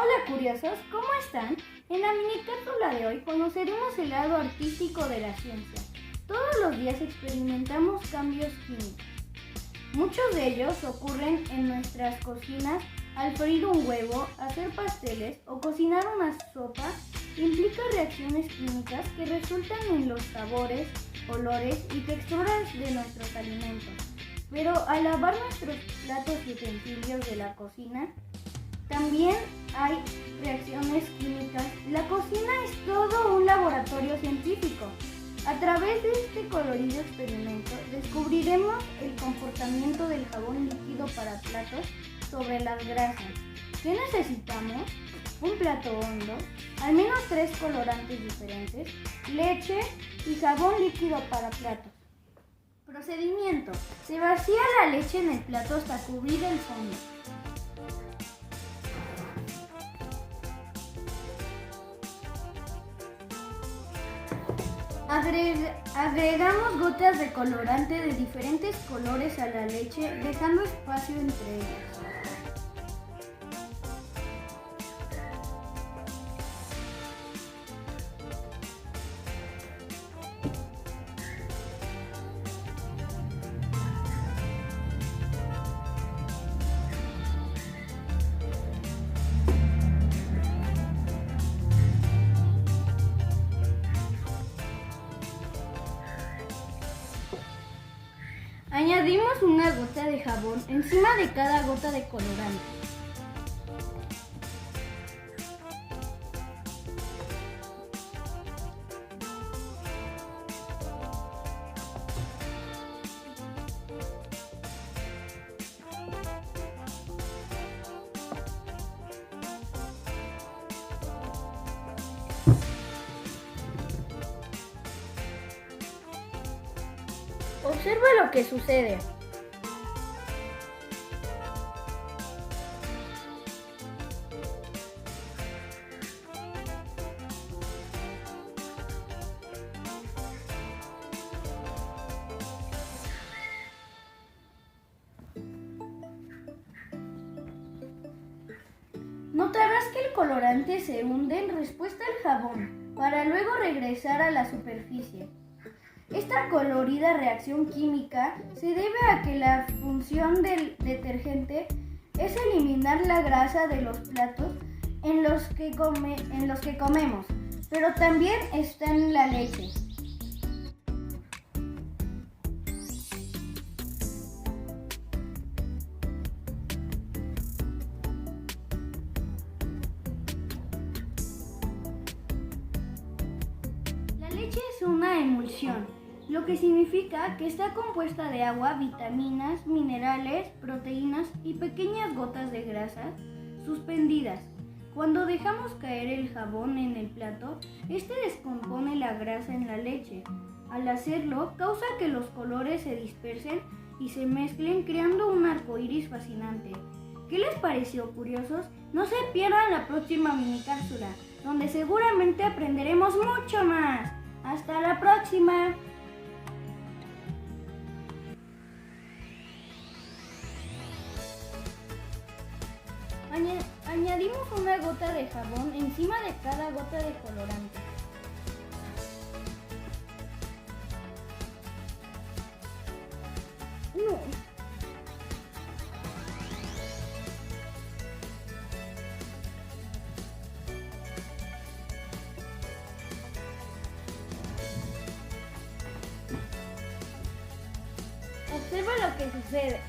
Hola curiosos, ¿cómo están? En la mini cápsula de hoy conoceremos el lado artístico de la ciencia. Todos los días experimentamos cambios químicos. Muchos de ellos ocurren en nuestras cocinas. Al freír un huevo, hacer pasteles o cocinar una sopa implica reacciones químicas que resultan en los sabores, olores y texturas de nuestros alimentos. Pero al lavar nuestros platos y utensilios de la cocina, también hay reacciones químicas. La cocina es todo un laboratorio científico. A través de este colorido experimento descubriremos el comportamiento del jabón líquido para platos sobre las grasas. ¿Qué necesitamos? Un plato hondo, al menos 3 colorantes diferentes, leche y jabón líquido para platos. Procedimiento: se vacía la leche en el plato hasta cubrir el fondo. Agregamos gotas de colorante de diferentes colores a la leche, dejando espacio entre ellas. Añadimos una gota de jabón encima de cada gota de colorante. Observa lo que sucede. Notarás que el colorante se hunde en respuesta al jabón, para luego regresar a la superficie. Esta colorida reacción química se debe a que la función del detergente es eliminar la grasa de los platos en los que comemos, pero también está en la leche. La leche es una emulsión, lo que significa que está compuesta de agua, vitaminas, minerales, proteínas y pequeñas gotas de grasa suspendidas. Cuando dejamos caer el jabón en el plato, este descompone la grasa en la leche. Al hacerlo, causa que los colores se dispersen y se mezclen, creando un arco iris fascinante. ¿Qué les pareció, curiosos? No se pierdan la próxima mini cápsula, donde seguramente aprenderemos mucho más. ¡Hasta la próxima! Añadimos una gota de jabón encima de cada gota de colorante. Observa lo que sucede.